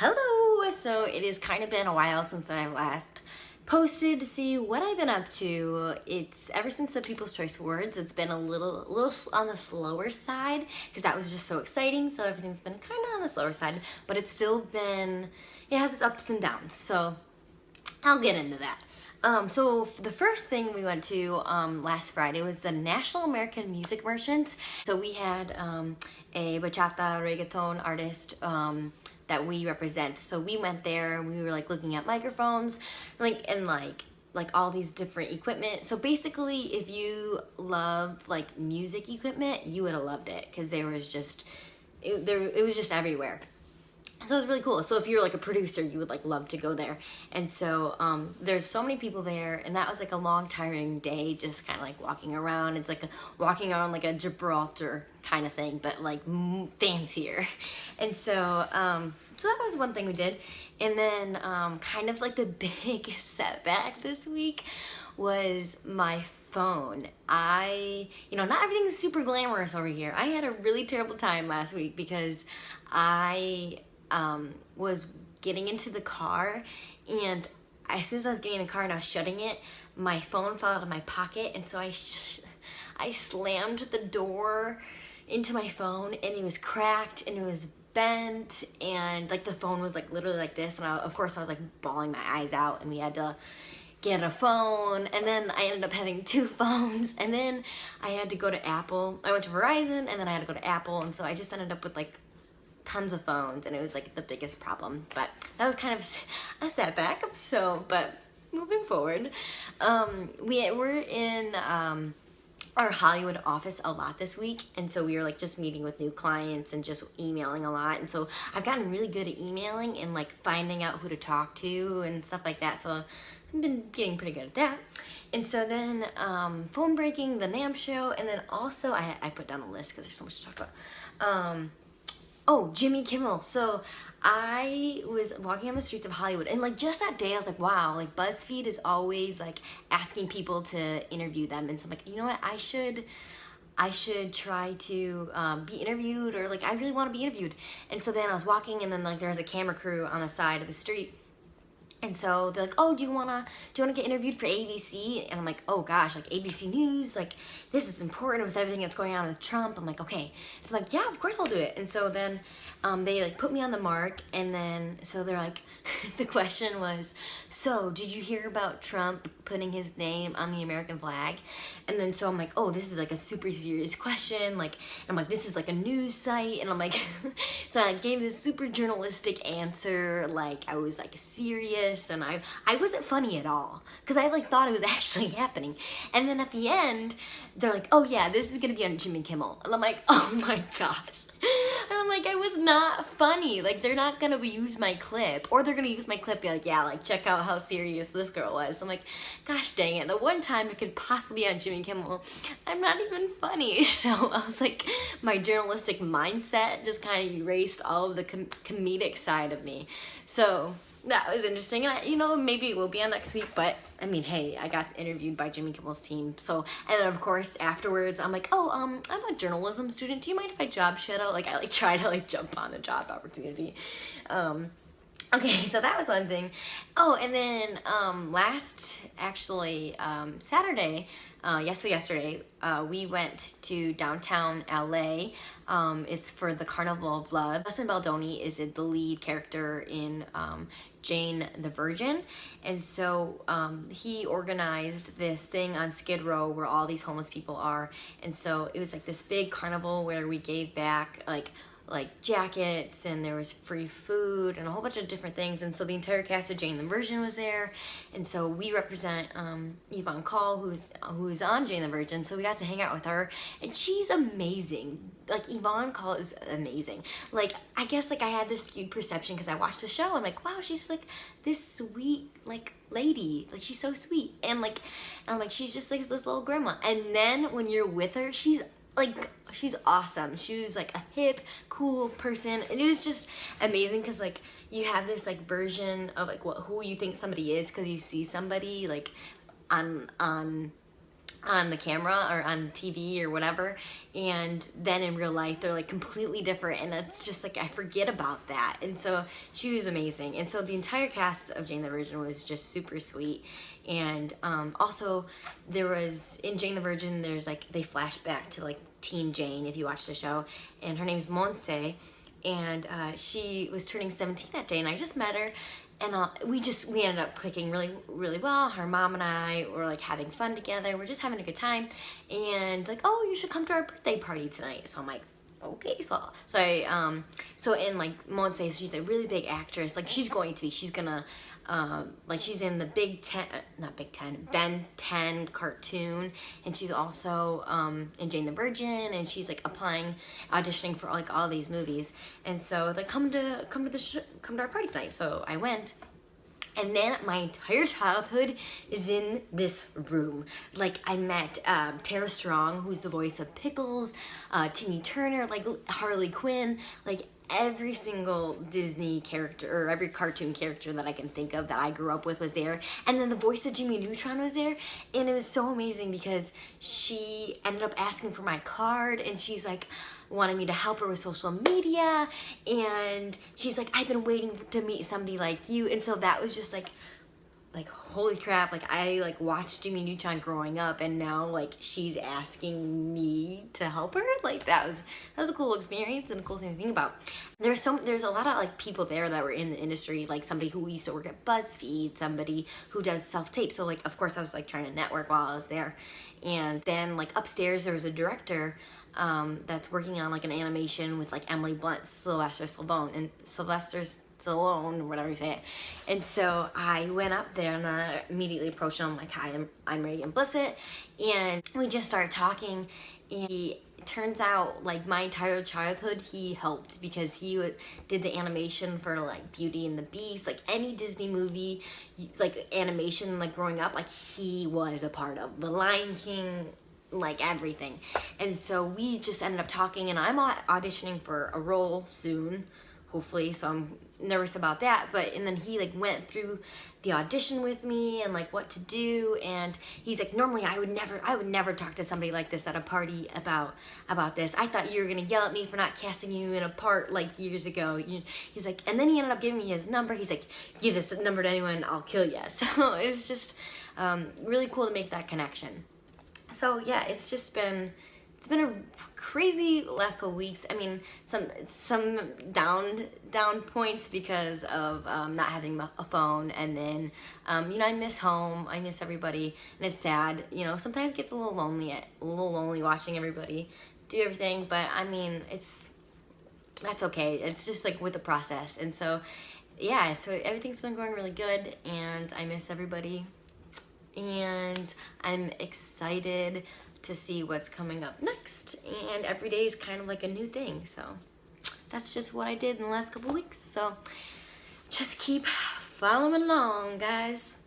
Hello! So it has kind of been a while since I last posted to see what I've been up to. It's ever since the People's Choice Awards, it's been a little on the slower side because that was just so exciting. So everything's been kind of on the slower side, but it's still been, it has its ups and downs. So I'll get into that. So the first thing we went to last Friday was the National American Music Merchants. So we had a bachata reggaeton artist that we represent. So we went there and we were like looking at microphones, like all these different equipment. So basically, if you love like music equipment, you would have loved it because there was just it was just everywhere. So it was really cool. So if you're like a producer, you would like love to go there. And so there's so many people there, and that was like a long, tiring day, just kind of like walking around. It's like walking around like a Gibraltar kind of thing, but like fancier. And so so that was one thing we did. And then kind of like the big setback this week was my phone. Not everything's super glamorous over here. I had a really terrible time last week because I was getting into the car, and as soon as I was getting in the car and I was shutting it, my phone fell out of my pocket, and so I slammed the door into my phone, and it was cracked and it was bent, and like the phone was like literally like this, and of course I was like bawling my eyes out, and we had to get a phone, and then I ended up having two phones, and then I had to go to Apple. I went to Verizon, and then I had to go to Apple, and so I just ended up with like tons of phones, and it was like the biggest problem. But that was kind of a setback. So, but moving forward, we're in our Hollywood office a lot this week, and so we were like just meeting with new clients and just emailing a lot. And so I've gotten really good at emailing and like finding out who to talk to and stuff like that. So I've been getting pretty good at that. And so then phone breaking, the NAMM show, and then also I put down a list because there's so much to talk about. Oh, Jimmy Kimmel. So I was walking on the streets of Hollywood, and like just that day I was like, wow, like BuzzFeed is always like asking people to interview them. And so I'm like, you know what, I should try to be interviewed, or like I really want to be interviewed. And so then I was walking, and then like there was a camera crew on the side of the street. And so they're like, oh, do you wanna get interviewed for ABC? And I'm like, oh gosh, like ABC News, like this is important with everything that's going on with Trump. I'm like, okay. So I'm like, yeah, of course I'll do it. And so then they like put me on the mark, and then so they're like, the question was, so did you hear about Trump putting his name on the American flag? And then so I'm like, oh, this is like a super serious question. Like, I'm like, this is like a news site, and I'm like, so I gave this super journalistic answer. Like I was like serious, and I wasn't funny at all because I like thought it was actually happening. And then at the end, they're like, oh yeah, this is gonna be on Jimmy Kimmel, and I'm like, oh my gosh. And I'm like, I was not funny. Like, they're not gonna use my clip, or they're gonna use my clip, be like, yeah, like check out how serious this girl was. I'm like, gosh dang it, the one time it could possibly be on Jimmy Kimmel, I'm not even funny. So I was like, my journalistic mindset just kind of erased all of the comedic side of me. So that was interesting. And maybe it will be on next week, but I mean, hey, I got interviewed by Jimmy Kimmel's team. So, and then of course afterwards, I'm like, oh, I'm a journalism student. Do you mind if I job shadow? Like I like try to like jump on the job opportunity. Okay, so that was one thing. Oh, and then Saturday, yesterday, we went to downtown LA. It's for the Carnival of Love. Justin Baldoni is the lead character in Jane the Virgin, and so he organized this thing on Skid Row where all these homeless people are, and so it was like this big carnival where we gave back like jackets, and there was free food and a whole bunch of different things. And so the entire cast of Jane the Virgin was there, and so we represent Yvonne Call, who's on Jane the Virgin. So we got to hang out with her, and she's amazing. Like Yvonne Call is amazing. Like I guess like I had this skewed perception because I watched the show. I'm like, wow, she's like this sweet like lady, like she's so sweet, and I'm like she's just like this little grandma. And then when you're with her, she's awesome. She was like a hip, cool person, and it was just amazing because like you have this like version of like who you think somebody is because you see somebody like on on the camera or on TV or whatever, and then in real life they're like completely different, and it's just like I forget about that. And so she was amazing, and so the entire cast of Jane the Virgin was just super sweet. And also there was in Jane the Virgin, there's like they flash back to like teen Jane if you watch the show, and her name's Monse, and she was turning 17 that day, and I just met her. And we ended up clicking really well. Her mom and I were like having fun together. We're just having a good time. And like, oh, you should come to our birthday party tonight. So I'm like, okay. So in like Monse, she's a really big actress. Like she's gonna, like she's in the Ben 10 cartoon, and she's also in Jane the Virgin, and she's like auditioning for like all these movies. And so like come to our party tonight. So I went. And then my entire childhood is in this room. Like I met Tara Strong, who's the voice of Pickles, Timmy Turner, like Harley Quinn, like every single Disney character or every cartoon character that I can think of that I grew up with was there. And then the voice of Jimmy Neutron was there, and it was so amazing because she ended up asking for my card, and she's like wanted me to help her with social media, and she's like, I've been waiting to meet somebody like you. And so that was just like holy crap, like I like watched Jimmy Neutron growing up, and now like she's asking me to help her. Like that was a cool experience and a cool thing to think about. There's a lot of like people there that were in the industry, like somebody who used to work at BuzzFeed, somebody who does self-tape. So like of course I was like trying to network while I was there. And then like upstairs there was a director that's working on like an animation with like Emily Blunt, Sylvester Stallone, or whatever you say it. And so I went up there and I immediately approached him like, hi, I'm Regan Blissett. And we just started talking, and it turns out like my entire childhood he helped, because he did the animation for like Beauty and the Beast, like any Disney movie, like animation, like growing up, like he was a part of The Lion King, like everything. And so we just ended up talking, and I'm auditioning for a role soon, hopefully, so I'm nervous about that. And then he like went through the audition with me and like what to do, and he's like, normally I would never talk to somebody like this at a party about this. I thought you were gonna yell at me for not casting you in a part like years ago. He's like, and then he ended up giving me his number. He's like, give this number to anyone, I'll kill you. So it was just really cool to make that connection. So yeah, it's been a crazy last couple weeks. I mean, some down points because of not having a phone, and then I miss home, I miss everybody, and it's sad. Sometimes it gets a little lonely watching everybody do everything, but I mean, that's okay. It's just like with the process. And so yeah, so everything's been going really good, and I miss everybody, and I'm excited to see what's coming up next, and every day is kind of like a new thing. So that's just what I did in the last couple weeks. So just keep following along, guys.